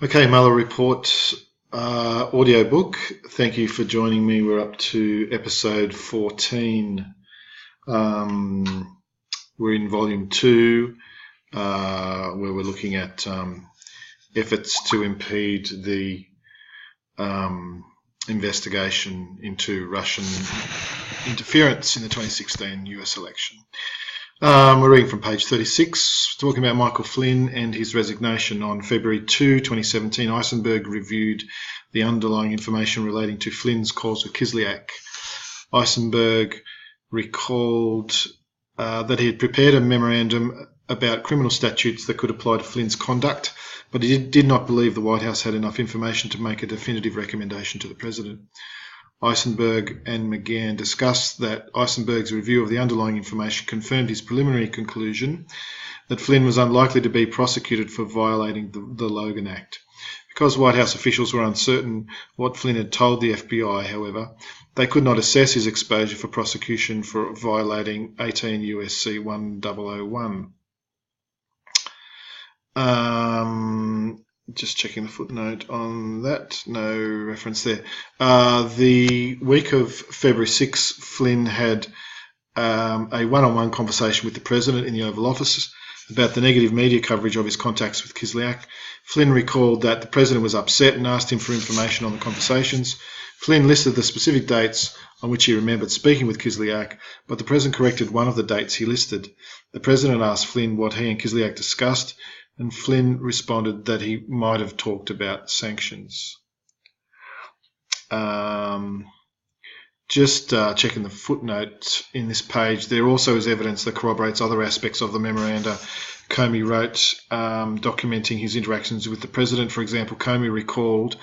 Okay, Mueller report audiobook. Thank you for joining me. We're up to episode 14. We're in volume 2, where we're looking at efforts to impede the investigation into Russian interference in the 2016 US election. We're reading from page 36, talking about Michael Flynn and his resignation. On February 2, 2017, Eisenberg reviewed the underlying information relating to Flynn's calls with Kislyak. Eisenberg recalled that he had prepared a memorandum about criminal statutes that could apply to Flynn's conduct, but he did not believe the White House had enough information to make a definitive recommendation to the President. Eisenberg and McGahn discussed that Eisenberg's review of the underlying information confirmed his preliminary conclusion that Flynn was unlikely to be prosecuted for violating the Logan Act. Because White House officials were uncertain what Flynn had told the FBI, however, they could not assess his exposure for prosecution for violating 18 U.S.C. 1001. Just checking the footnote on that, no reference there. The week of February 6, Flynn had a one-on-one conversation with the President in the Oval Office about the negative media coverage of his contacts with Kislyak. Flynn recalled that the President was upset and asked him for information on the conversations. Flynn listed the specific dates on which he remembered speaking with Kislyak, but the President corrected one of the dates he listed. The President asked Flynn what he and Kislyak discussed, and Flynn responded that he might have talked about sanctions. Just checking the footnote in this page, there also is evidence that corroborates other aspects of the memoranda Comey wrote, documenting his interactions with the President. For example, Comey recalled,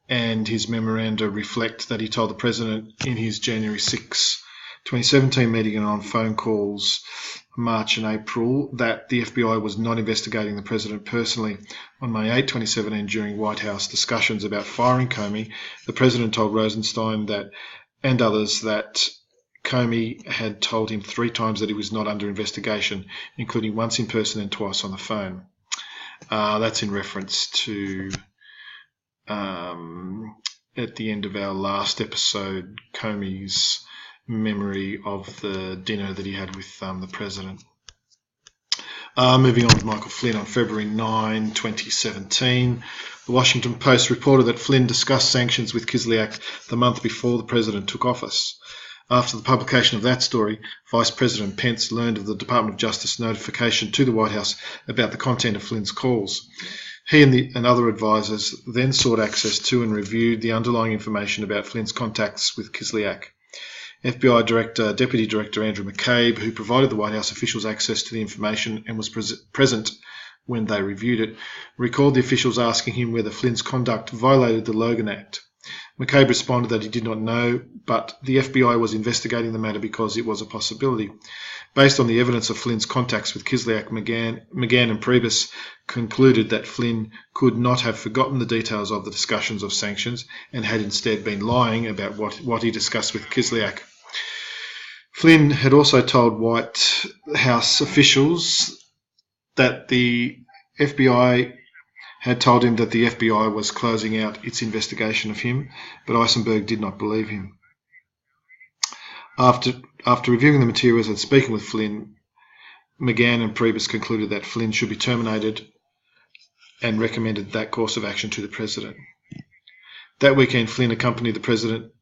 and his memoranda reflect, that he told the President in his January 6, 2017 meeting and on phone calls March and April that the FBI was not investigating the President personally. On May 8, 2017, during White House discussions about firing Comey, the President told Rosenstein and others that Comey had told him 3 times that he was not under investigation, including once in person and twice on the phone. That's in reference to, at the end of our last episode, Comey's memory of the dinner that he had with the President. Moving on with Michael Flynn, on February 9, 2017, the Washington Post reported that Flynn discussed sanctions with Kislyak the month before the President took office. After the publication of that story, Vice President Pence learned of the Department of Justice notification to the White House about the content of Flynn's calls. He and other advisors then sought access to and reviewed the underlying information about Flynn's contacts with Kislyak. FBI Deputy Director Andrew McCabe, who provided the White House officials access to the information and was present when they reviewed it, recalled the officials asking him whether Flynn's conduct violated the Logan Act. McCabe responded that he did not know, but the FBI was investigating the matter because it was a possibility. Based on the evidence of Flynn's contacts with Kislyak, McGahn and Priebus concluded that Flynn could not have forgotten the details of the discussions of sanctions and had instead been lying about what he discussed with Kislyak. Flynn had also told White House officials that the FBI had told him that the FBI was closing out its investigation of him, but Eisenberg did not believe him. After reviewing the materials and speaking with Flynn, McGahn and Priebus concluded that Flynn should be terminated and recommended that course of action to the President. That weekend, Flynn accompanied the President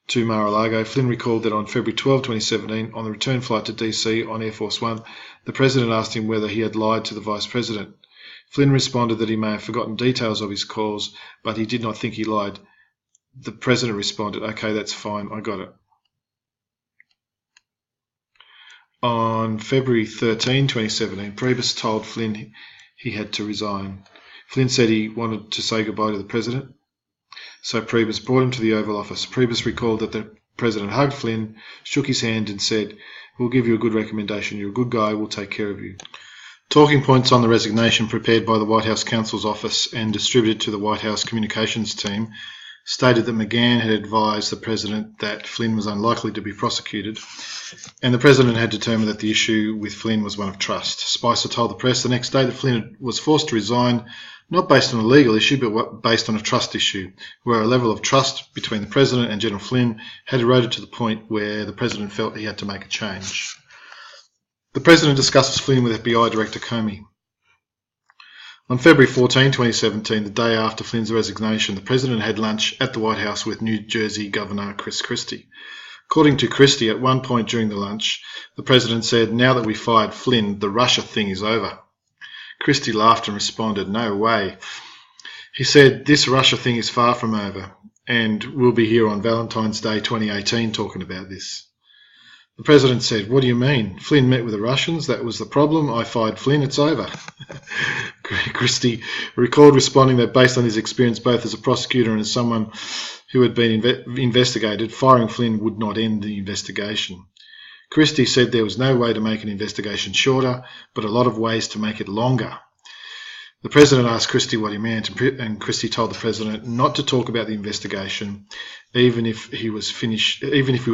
to Mar-a-Lago. Flynn recalled that on February 12, 2017, on the return flight to DC on Air Force One, the President asked him whether he had lied to the Vice President. Flynn responded that he may have forgotten details of his calls, but he did not think he lied. The President responded, "Okay, that's fine, I got it." On February 13, 2017, Priebus told Flynn he had to resign. Flynn said he wanted to say goodbye to the President, so Priebus brought him to the Oval Office. Priebus recalled that the President hugged Flynn, shook his hand and said, "We'll give you a good recommendation. You're a good guy. We'll take care of you." Talking points on the resignation prepared by the White House counsel's office and distributed to the White House communications team stated that McGahn had advised the President that Flynn was unlikely to be prosecuted, and the President had determined that the issue with Flynn was one of trust. Spicer told the press the next day that Flynn was forced to resign not based on a legal issue, but based on a trust issue, where a level of trust between the President and General Flynn had eroded to the point where the President felt he had to make a change. The President discusses Flynn with FBI Director Comey. On February 14, 2017, the day after Flynn's resignation, the President had lunch at the White House with New Jersey Governor Chris Christie. According to Christie, at one point during the lunch, the President said, "Now that we fired Flynn, the Russia thing is over." Christie laughed and responded, "No way." He said, "This Russia thing is far from over, and we'll be here on Valentine's Day 2018 talking about this." The President said, "What do you mean? Flynn met with the Russians, that was the problem. I fired Flynn, it's over." Christie recalled responding that based on his experience both as a prosecutor and as someone who had been investigated, firing Flynn would not end the investigation. Christie said there was no way to make an investigation shorter, but a lot of ways to make it longer. The President asked Christie what he meant, and Christie told the President not to talk about the investigation, even if he was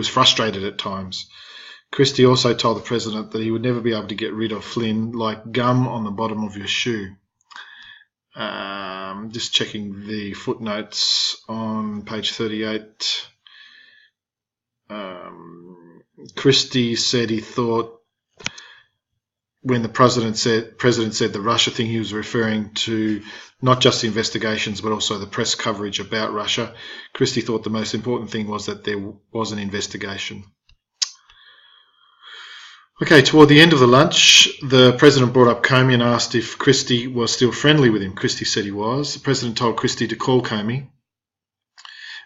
frustrated at times. Christie also told the President that he would never be able to get rid of Flynn like gum on the bottom of your shoe. Just checking the footnotes on page 38. Christie said he thought when the President said the Russia thing, he was referring to not just the investigations but also the press coverage about Russia. Christie thought the most important thing was that there was an investigation. Okay, toward the end of the lunch, the President brought up Comey and asked if Christie was still friendly with him. Christie said he was. The President told Christie to call Comey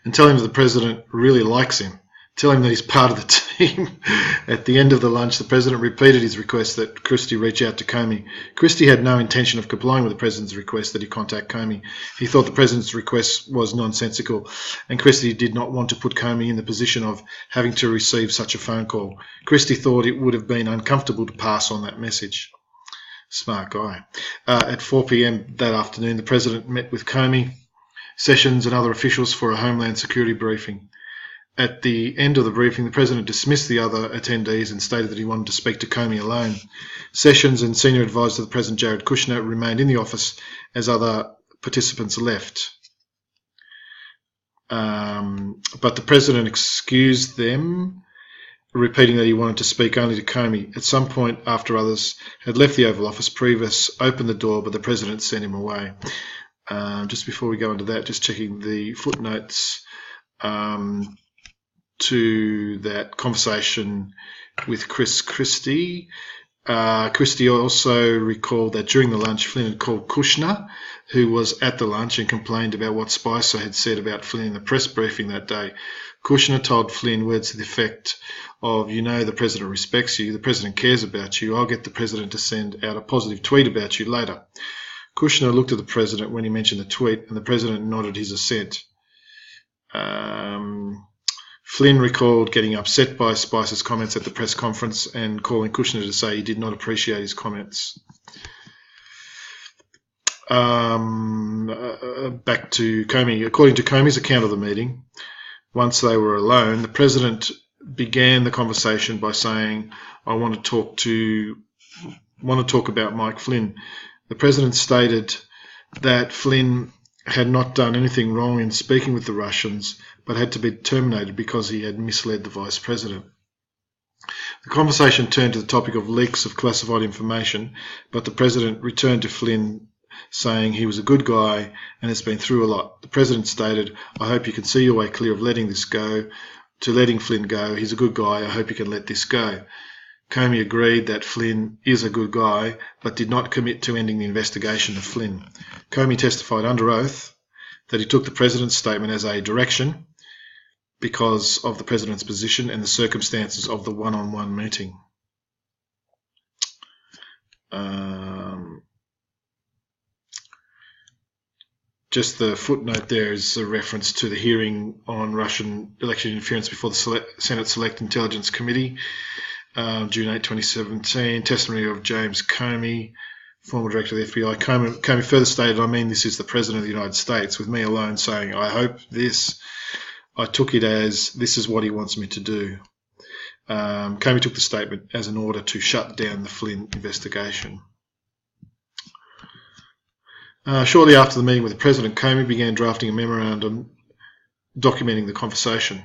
and tell him that the President really likes him. Tell him that he's part of the team. At the end of the lunch, the President repeated his request that Christie reach out to Comey. Christie had no intention of complying with the President's request that he contact Comey. He thought the President's request was nonsensical, and Christie did not want to put Comey in the position of having to receive such a phone call. Christie thought it would have been uncomfortable to pass on that message. Smart guy. At 4 p.m. that afternoon, the President met with Comey, Sessions and other officials for a Homeland Security briefing. At the end of the briefing, the President dismissed the other attendees and stated that he wanted to speak to Comey alone. Sessions and Senior Advisor to the President, Jared Kushner, remained in the office as other participants left. But the President excused them, repeating that he wanted to speak only to Comey. At some point, after others had left the Oval Office, Previs opened the door, but the President sent him away. Just before we go into that, just checking the footnotes to that conversation with Christie. Christie also recalled that during the lunch, Flynn had called Kushner, who was at the lunch, and complained about what Spicer had said about Flynn in the press briefing that day. Kushner told Flynn words to the effect of, "You know, the President respects you, the President cares about you, I'll get the President to send out a positive tweet about you later." Kushner looked at the President when he mentioned the tweet, and the President nodded his assent. Flynn recalled getting upset by Spicer's comments at the press conference and calling Kushner to say he did not appreciate his comments. Back to Comey. According to Comey's account of the meeting, once they were alone, the President began the conversation by saying, "I want to talk about Mike Flynn." The President stated that Flynn had not done anything wrong in speaking with the Russians, but had to be terminated because he had misled the Vice President. The conversation turned to the topic of leaks of classified information, but the President returned to Flynn saying he was a good guy and has been through a lot. The President stated, "I hope you can see your way clear of letting Flynn go. He's a good guy. I hope you can let this go." Comey agreed that Flynn is a good guy, but did not commit to ending the investigation of Flynn. Comey testified under oath that he took the President's statement as a direction because of the President's position and the circumstances of the one-on-one meeting. Just the footnote there is a reference to the hearing on Russian election interference before the Senate Select Intelligence Committee, June 8, 2017, testimony of James Comey, former director of the FBI. Comey further stated, "I mean, this is the President of the United States, with me alone saying, I hope this. I took it as this is what he wants me to do." Comey took the statement as an order to shut down the Flynn investigation. Shortly after the meeting with the President, Comey began drafting a memorandum documenting the conversation.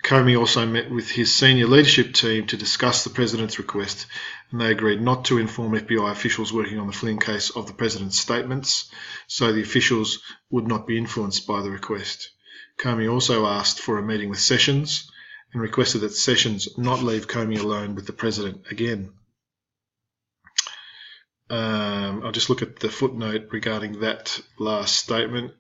Comey also met with his senior leadership team to discuss the President's request, and they agreed not to inform FBI officials working on the Flynn case of the President's statements, so the officials would not be influenced by the request. Comey also asked for a meeting with Sessions and requested that Sessions not leave Comey alone with the President again. I'll just look at the footnote regarding that last statement.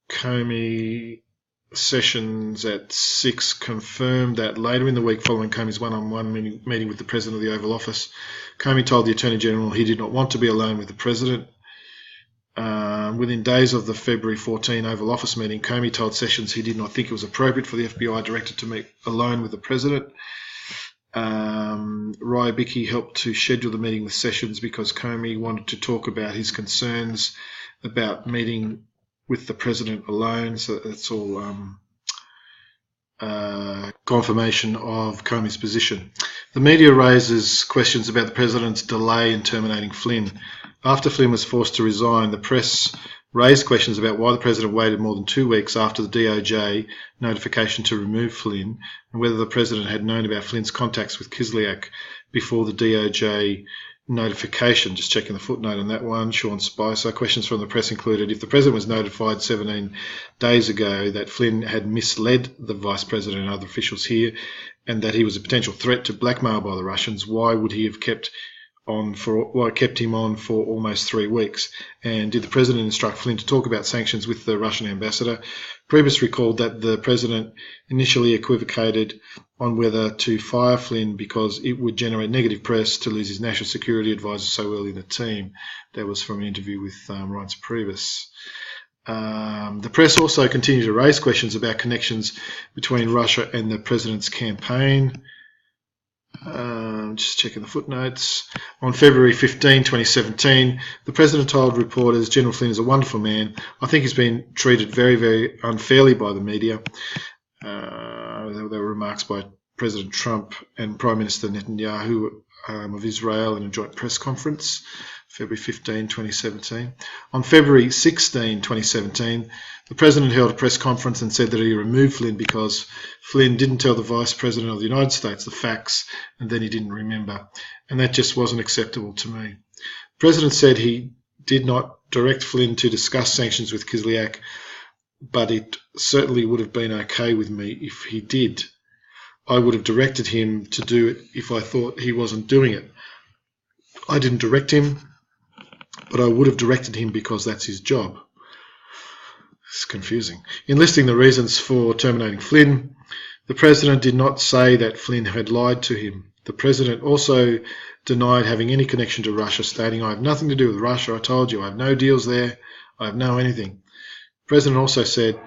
Comey, Sessions at 6 confirmed that later in the week following Comey's one-on-one meeting with the President of the Oval Office, Comey told the Attorney General he did not want to be alone with the President. Within days of the February 14 Oval Office meeting, Comey told Sessions he did not think it was appropriate for the FBI director to meet alone with the President. Rybicki helped to schedule the meeting with Sessions because Comey wanted to talk about his concerns about meeting with the President alone. So that's all confirmation of Comey's position. The media raises questions about the President's delay in terminating Flynn. After Flynn was forced to resign, the press raised questions about why the President waited more than 2 weeks after the DOJ notification to remove Flynn, and whether the President had known about Flynn's contacts with Kislyak before the DOJ notification. Just checking the footnote on that one. Sean Spicer. Questions from the press included: if the President was notified 17 days ago that Flynn had misled the Vice President and other officials here, and that he was a potential threat to blackmail by the Russians, why would he have kept him on for almost 3 weeks? And did the President instruct Flynn to talk about sanctions with the Russian ambassador? Priebus recalled that the President initially equivocated on whether to fire Flynn because it would generate negative press to lose his national security advisor so early in the team. That was from an interview with Reince Priebus. The press also continued to raise questions about connections between Russia and the President's campaign. Just checking the footnotes. On February 15, 2017, the President told reporters, General Flynn is a wonderful man. I think he's been treated very, very unfairly by the media. There were remarks by President Trump and Prime Minister Netanyahu of Israel in a joint press conference, February 15, 2017. On February 16, 2017, the President held a press conference and said that he removed Flynn because Flynn didn't tell the Vice President of the United States the facts and then he didn't remember. And that just wasn't acceptable to me. The President said he did not direct Flynn to discuss sanctions with Kislyak, but it certainly would have been okay with me if he did. I would have directed him to do it if I thought he wasn't doing it. I didn't direct him, but I would have directed him because that's his job. It's confusing. In listing the reasons for terminating Flynn, the President did not say that Flynn had lied to him. The President also denied having any connection to Russia, stating, I have nothing to do with Russia. I told you, I have no deals there. I have no anything. The President also said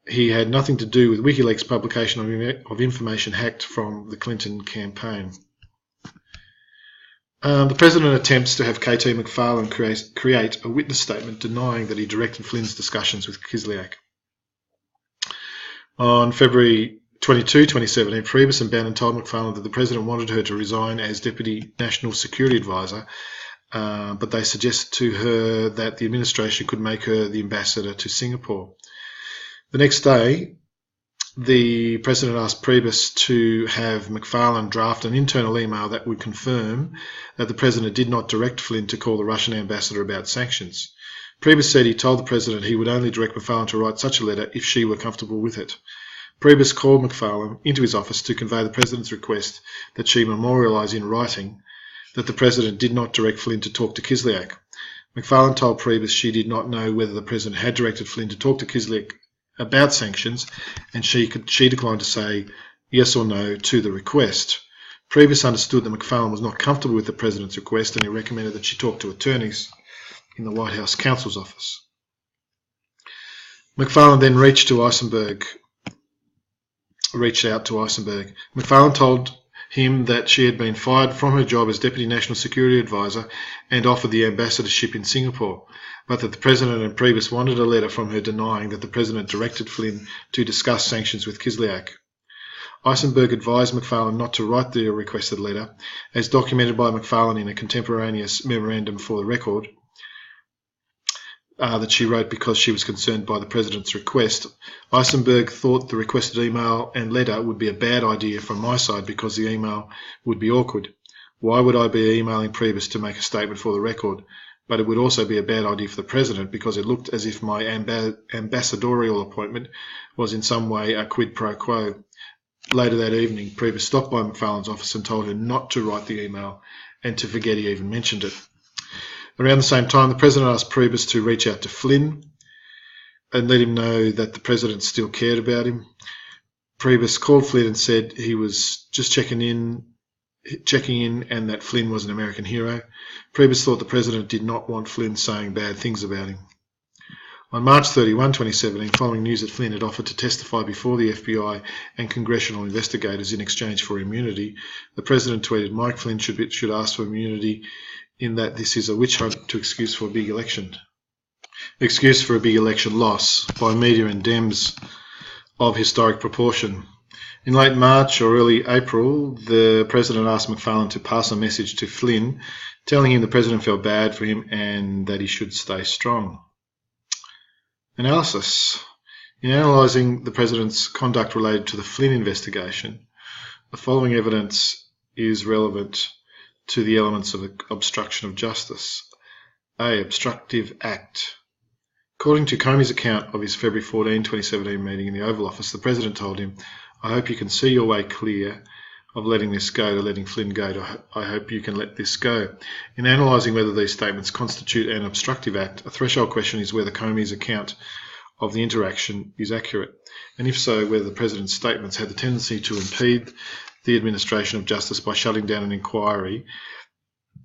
he had nothing to do with WikiLeaks publication of information hacked from the Clinton campaign. The President attempts to have KT McFarlane create a witness statement denying that he directed Flynn's discussions with Kislyak. On February 22, 2017, Priebus and Bannon told McFarlane that the President wanted her to resign as Deputy National Security Advisor, but they suggested to her that the administration could make her the ambassador to Singapore. The next day, the President asked Priebus to have McFarlane draft an internal email that would confirm that the President did not direct Flynn to call the Russian ambassador about sanctions. Priebus said he told the President he would only direct McFarlane to write such a letter if she were comfortable with it. Priebus called McFarlane into his office to convey the President's request that she memorialise in writing that the President did not direct Flynn to talk to Kislyak. McFarlane told Priebus she did not know whether the President had directed Flynn to talk to Kislyak about sanctions, and she declined to say yes or no to the request. Priebus understood that McFarlane was not comfortable with the President's request, and he recommended that she talk to attorneys in the White House counsel's office. McFarlane then reached out to Eisenberg. McFarlane told him that she had been fired from her job as Deputy National Security Advisor and offered the ambassadorship in Singapore, but that the President and Priebus wanted a letter from her denying that the President directed Flynn to discuss sanctions with Kislyak. Eisenberg advised McFarlane not to write the requested letter, as documented by McFarlane in a contemporaneous memorandum for the record, that she wrote because she was concerned by the President's request. Eisenberg thought the requested email and letter would be a bad idea from my side because the email would be awkward. Why would I be emailing Priebus to make a statement for the record? But it would also be a bad idea for the President because it looked as if my ambassadorial appointment was in some way a quid pro quo. Later that evening, Priebus stopped by McFarlane's office and told her not to write the email and to forget he even mentioned it. Around the same time, the President asked Priebus to reach out to Flynn and let him know that the President still cared about him. Priebus called Flynn and said he was just checking in and that Flynn was an American hero. Priebus thought the President did not want Flynn saying bad things about him. On March 31, 2017, following news that Flynn had offered to testify before the FBI and congressional investigators in exchange for immunity, the President tweeted, "Mike Flynn should ask for immunity in that this is a witch hunt to excuse for a big election loss by media and Dems of historic proportion." In late March or early April, the President asked McFarlane to pass a message to Flynn, telling him the President felt bad for him and that he should stay strong. Analysis. In analysing the President's conduct related to the Flynn investigation, the following evidence is relevant to the elements of obstruction of justice. A. Obstructive act. According to Comey's account of his February 14, 2017 meeting in the Oval Office, the President told him, "I hope you can see your way clear of letting this go to letting Flynn go to I hope you can let this go." In analysing whether these statements constitute an obstructive act, a threshold question is whether Comey's account of the interaction is accurate, and if so, whether the President's statements had the tendency to impede the administration of justice by shutting down an inquiry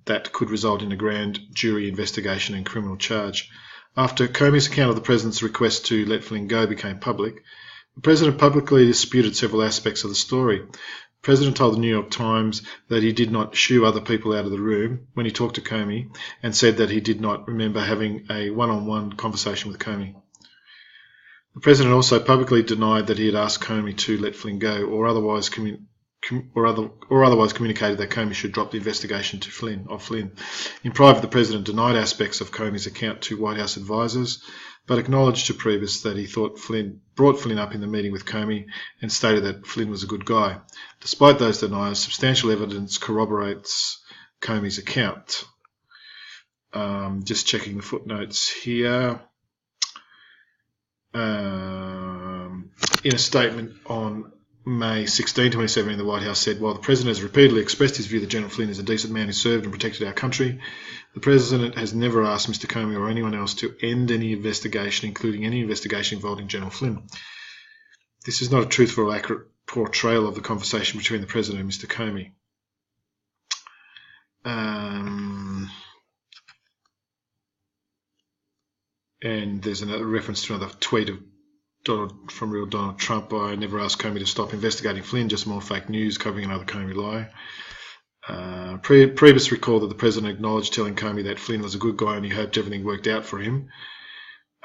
that could result in a grand jury investigation and criminal charge. After Comey's account of the President's request to let Flynn go became public, the President publicly disputed several aspects of the story. The President told the New York Times that he did not shoo other people out of the room when he talked to Comey, and said that he did not remember having a one-on-one conversation with Comey. The President also publicly denied that he had asked Comey to let Flynn go, or otherwise communicated that Comey should drop the investigation to Flynn. In private, the President denied aspects of Comey's account to White House advisers, but acknowledged to Priebus that he thought Flynn brought Flynn up in the meeting with Comey and stated that Flynn was a good guy. Despite those denials, substantial evidence corroborates Comey's account. Just checking the footnotes here. In a statement on May 16, 2017, the White House said, "While the President has repeatedly expressed his view that General Flynn is a decent man who served and protected our country, the President has never asked Mr. Comey or anyone else to end any investigation, including any investigation involving General Flynn. This is not a truthful or accurate portrayal of the conversation between the President and Mr. Comey." And there's another reference to another tweet of from real Donald Trump. "I never asked Comey to stop investigating Flynn, just more fake news covering another Comey lie." Priebus recalled that the President acknowledged telling Comey that Flynn was a good guy and he hoped everything worked out for him.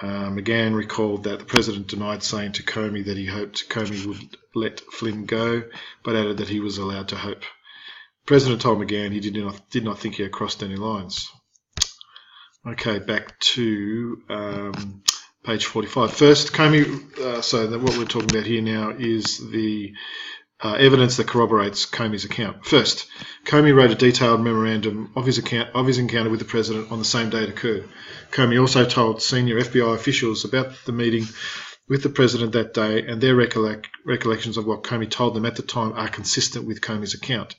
McGann recalled that the President denied saying to Comey that he hoped Comey would let Flynn go, but added that he was allowed to hope. The President told McGann he did not think he had crossed any lines. Okay, back to page 45. First, Comey, what we're talking about here now is the evidence that corroborates Comey's account. First, Comey wrote a detailed memorandum of his encounter with the President on the same day it occurred. Comey also told senior FBI officials about the meeting with the President that day, and their recollections of what Comey told them at the time are consistent with Comey's account.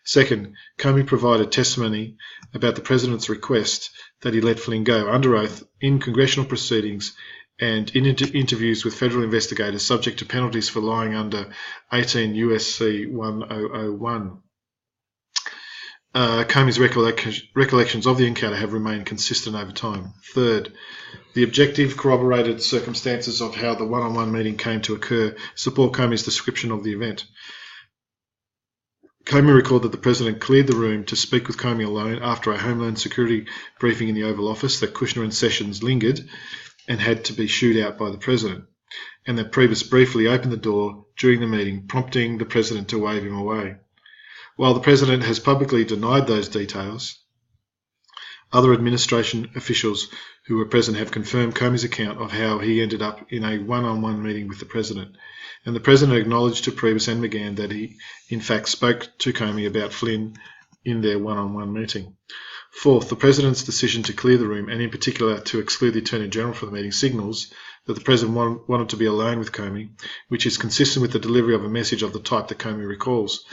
Second, Comey provided testimony about the President's request that he let Flynn go under oath in congressional proceedings and in interviews with federal investigators subject to penalties for lying under 18 U.S.C. 1001. Comey's recollections of the encounter have remained consistent over time. Third, the objective corroborated circumstances of how the one-on-one meeting came to occur support Comey's description of the event. Comey recalled that the President cleared the room to speak with Comey alone after a Homeland Security briefing in the Oval Office, that Kushner and Sessions lingered and had to be shooed out by the President. and that Priebus briefly opened the door during the meeting, prompting the President to wave him away. While the President has publicly denied those details, other administration officials who were present have confirmed Comey's account of how he ended up in a one-on-one meeting with the President, and the President acknowledged to Priebus and McGann that he, in fact, spoke to Comey about Flynn in their one-on-one meeting. Fourth, the President's decision to clear the room, and in particular to exclude the Attorney General from the meeting, signals that the President wanted to be alone with Comey, which is consistent with the delivery of a message of the type that Comey recalls,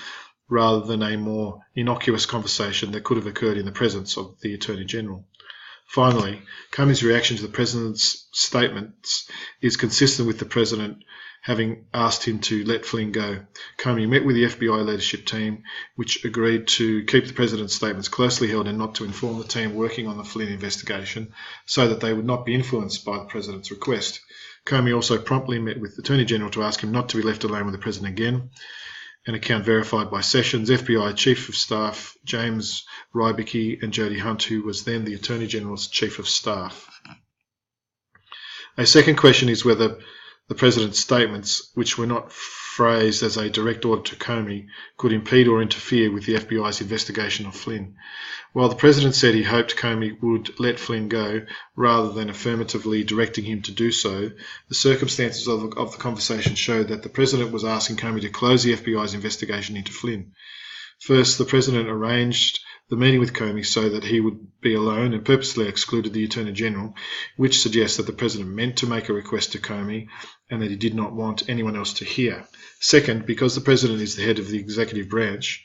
rather than a more innocuous conversation that could have occurred in the presence of the Attorney General. Finally, Comey's reaction to the President's statements is consistent with the President having asked him to let Flynn go. Comey met with the FBI leadership team, which agreed to keep the President's statements closely held and not to inform the team working on the Flynn investigation, so that they would not be influenced by the President's request. Comey also promptly met with the Attorney General to ask him not to be left alone with the President again, an account verified by Sessions, FBI Chief of Staff James Rybicki, and Jody Hunt, who was then the Attorney General's Chief of Staff. A second question is whether the President's statements, which were not phrased as a direct order to Comey, could impede or interfere with the FBI's investigation of Flynn. While the President said he hoped Comey would let Flynn go, rather than affirmatively directing him to do so, the circumstances of the conversation showed that the President was asking Comey to close the FBI's investigation into Flynn. First, the President arranged the meeting with Comey so that he would be alone and purposely excluded the Attorney General, which suggests that the President meant to make a request to Comey and that he did not want anyone else to hear. Second, because the President is the head of the executive branch,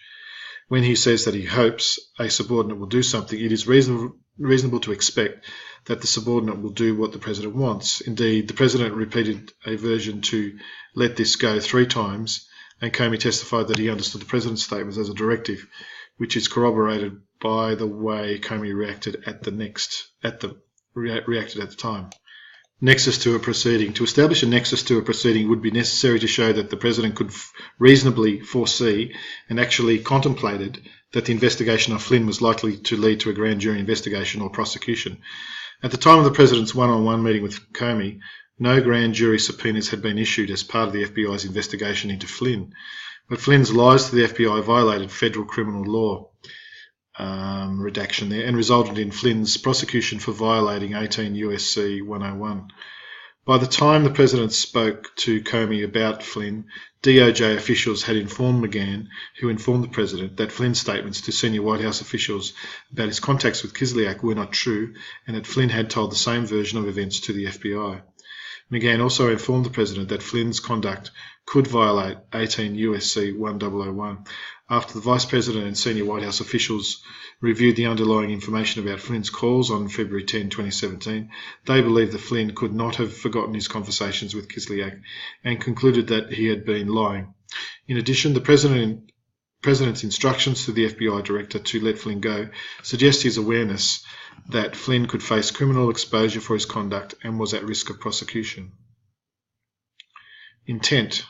when he says that he hopes a subordinate will do something, it is reasonable to expect that the subordinate will do what the President wants. Indeed, the President repeated a version to let this go 3 times, and Comey testified that he understood the President's statements as a directive, which is corroborated by the way Comey reacted at the time. Nexus to a proceeding. To establish a nexus to a proceeding would be necessary to show that the President could reasonably foresee and actually contemplated that the investigation of Flynn was likely to lead to a grand jury investigation or prosecution. At the time of the President's one-on-one meeting with Comey, no grand jury subpoenas had been issued as part of the FBI's investigation into Flynn, but Flynn's lies to the FBI violated federal criminal law, redaction there, and resulted in Flynn's prosecution for violating 18 U.S.C. 101. By the time the President spoke to Comey about Flynn, DOJ officials had informed McGann, who informed the President, that Flynn's statements to senior White House officials about his contacts with Kislyak were not true, and that Flynn had told the same version of events to the FBI. McGann also informed the President that Flynn's conduct could violate 18 U.S.C. 1001. After the Vice President and senior White House officials reviewed the underlying information about Flynn's calls on February 10, 2017, they believed that Flynn could not have forgotten his conversations with Kislyak and concluded that he had been lying. In addition, the President's instructions to the FBI Director to let Flynn go suggest his awareness that Flynn could face criminal exposure for his conduct and was at risk of prosecution. Intent.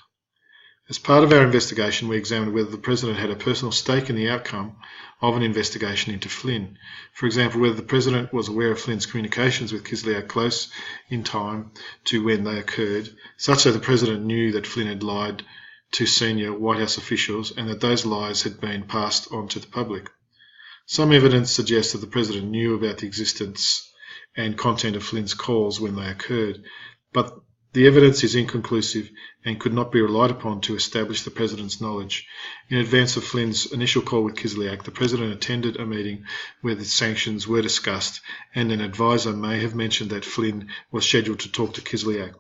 As part of our investigation, we examined whether the President had a personal stake in the outcome of an investigation into Flynn. For example, whether the President was aware of Flynn's communications with Kislyak close in time to when they occurred, such that the President knew that Flynn had lied to senior White House officials and that those lies had been passed on to the public. Some evidence suggests that the President knew about the existence and content of Flynn's calls when they occurred, but the evidence is inconclusive and could not be relied upon to establish the President's knowledge. In advance of Flynn's initial call with Kislyak, the President attended a meeting where the sanctions were discussed, and an advisor may have mentioned that Flynn was scheduled to talk to Kislyak.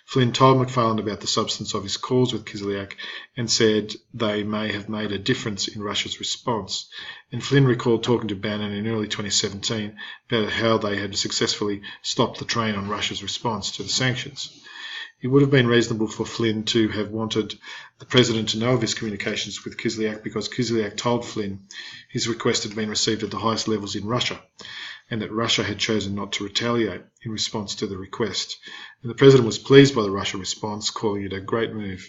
Flynn told McFarland about the substance of his calls with Kislyak and said they may have made a difference in Russia's response. And Flynn recalled talking to Bannon in early 2017 about how they had successfully stopped the train on Russia's response to the sanctions. It would have been reasonable for Flynn to have wanted the President to know of his communications with Kislyak because Kislyak told Flynn his request had been received at the highest levels in Russia and that Russia had chosen not to retaliate in response to the request. And the President was pleased by the Russia response, calling it a great move.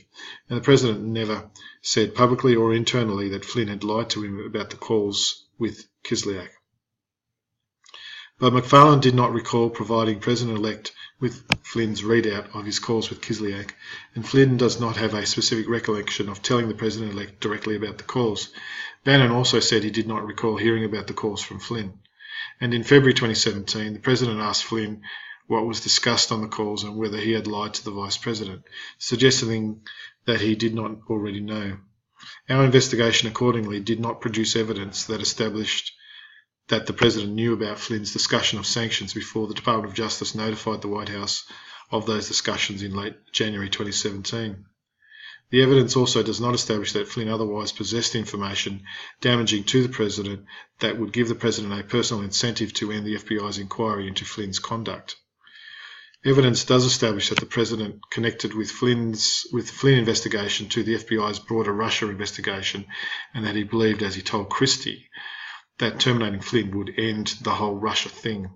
And the President never said publicly or internally that Flynn had lied to him about the calls with Kislyak. But McFarland did not recall providing President-elect with Flynn's readout of his calls with Kislyak, and Flynn does not have a specific recollection of telling the President-elect directly about the calls. Bannon also said he did not recall hearing about the calls from Flynn. And in February 2017, the President asked Flynn what was discussed on the calls and whether he had lied to the Vice President, suggesting that he did not already know. Our investigation accordingly did not produce evidence that established that the President knew about Flynn's discussion of sanctions before the Department of Justice notified the White House of those discussions in late January 2017. The evidence also does not establish that Flynn otherwise possessed information damaging to the President that would give the President a personal incentive to end the FBI's inquiry into Flynn's conduct. Evidence does establish that the President connected with Flynn investigation to the FBI's broader Russia investigation, and that he believed, as he told Christie, that terminating Flynn would end the whole Russia thing.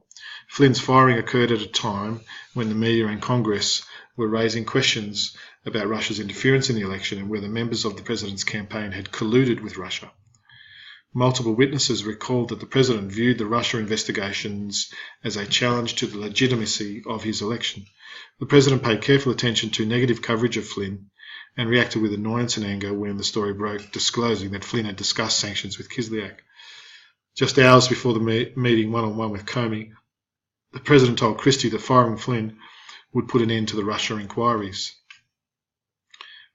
Flynn's firing occurred at a time when the media and Congress were raising questions about Russia's interference in the election and whether members of the President's campaign had colluded with Russia. Multiple witnesses recalled that the President viewed the Russia investigations as a challenge to the legitimacy of his election. The President paid careful attention to negative coverage of Flynn and reacted with annoyance and anger when the story broke, disclosing that Flynn had discussed sanctions with Kislyak. Just hours before the meeting one-on-one with Comey, the President told Christie that firing Flynn would put an end to the Russia inquiries.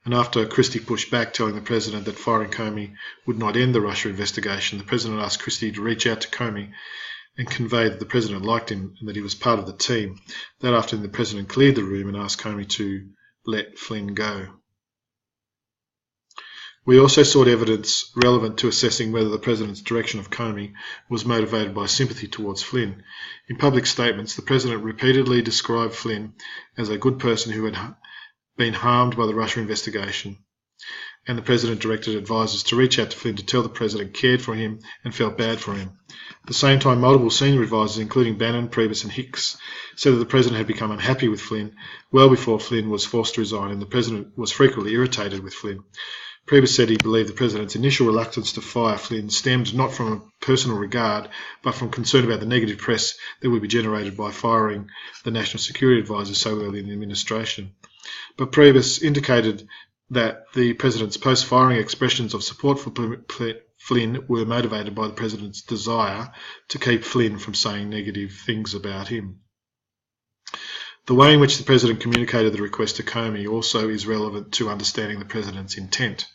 And after Christie pushed back, telling the President that firing Comey would not end the Russia investigation, the President asked Christie to reach out to Comey and convey that the President liked him and that he was part of the team. That afternoon, the President cleared the room and asked Comey to let Flynn go. We also sought evidence relevant to assessing whether the President's direction of Comey was motivated by sympathy towards Flynn. In public statements, the President repeatedly described Flynn as a good person who had been harmed by the Russia investigation, and the President directed advisers to reach out to Flynn to tell the President cared for him and felt bad for him. At the same time, multiple senior advisers, including Bannon, Priebus and Hicks, said that the President had become unhappy with Flynn well before Flynn was forced to resign, and the President was frequently irritated with Flynn. Priebus said he believed the President's initial reluctance to fire Flynn stemmed not from a personal regard, but from concern about the negative press that would be generated by firing the National Security Advisor so early in the administration. But Priebus indicated that the President's post-firing expressions of support for Flynn were motivated by the President's desire to keep Flynn from saying negative things about him. The way in which the President communicated the request to Comey also is relevant to understanding the President's intent.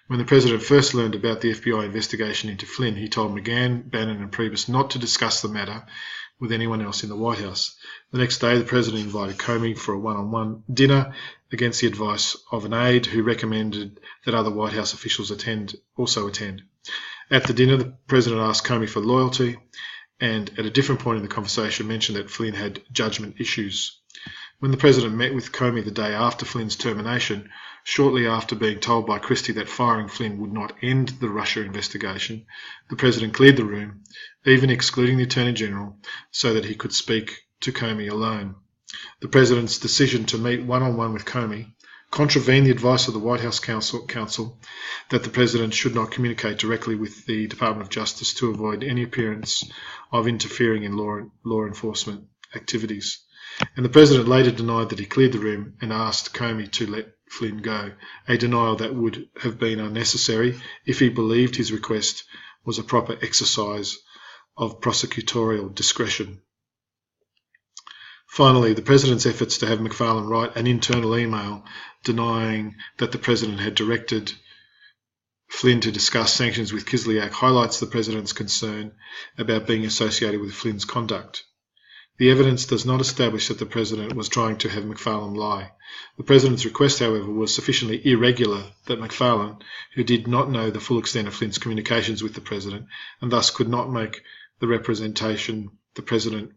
When the President first learned about the FBI investigation into Flynn, he told McGahn, Bannon and Priebus not to discuss the matter with anyone else in the White House. The next day, the President invited Comey for a one-on-one dinner against the advice of an aide who recommended that other White House officials also attend. At the dinner, the President asked Comey for loyalty, and at a different point in the conversation mentioned that Flynn had judgment issues. When the President met with Comey the day after Flynn's termination, shortly after being told by Christie that firing Flynn would not end the Russia investigation, the President cleared the room, even excluding the Attorney General, so that he could speak to Comey alone. The President's decision to meet one-on-one with Comey contravened the advice of the White House counsel that the President should not communicate directly with the Department of Justice to avoid any appearance of interfering in law enforcement activities. And the President later denied that he cleared the room and asked Comey to let Flynn go, a denial that would have been unnecessary if he believed his request was a proper exercise of prosecutorial discretion. Finally, the President's efforts to have McFarlane write an internal email denying that the President had directed Flynn to discuss sanctions with Kislyak highlights the President's concern about being associated with Flynn's conduct. The evidence does not establish that the President was trying to have McFarlane lie. The President's request, however, was sufficiently irregular that McFarlane, who did not know the full extent of Flynn's communications with the President and thus could not make the representation the President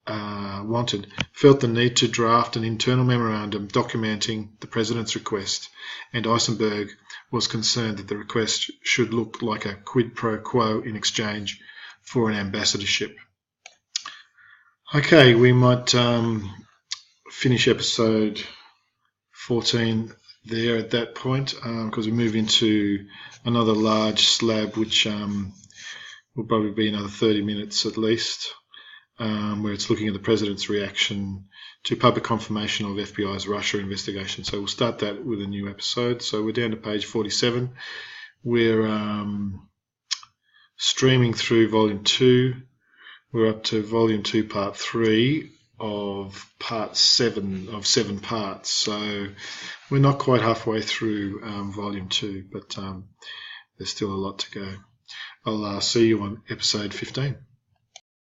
wanted, felt the need to draft an internal memorandum documenting the President's request, and Eisenberg was concerned that the request should look like a quid pro quo in exchange for an ambassadorship. Okay, we might finish episode 14 there at that point, because we move into another large slab which will probably be another 30 minutes at least. where it's looking at the President's reaction to public confirmation of FBI's Russia investigation. So we'll start that with a new episode. So we're down to page 47. We're streaming through Volume 2. We're up to Volume 2, Part 3 of Part 7 of 7 parts. So we're not quite halfway through Volume 2, but there's still a lot to go. I'll see you on episode 15.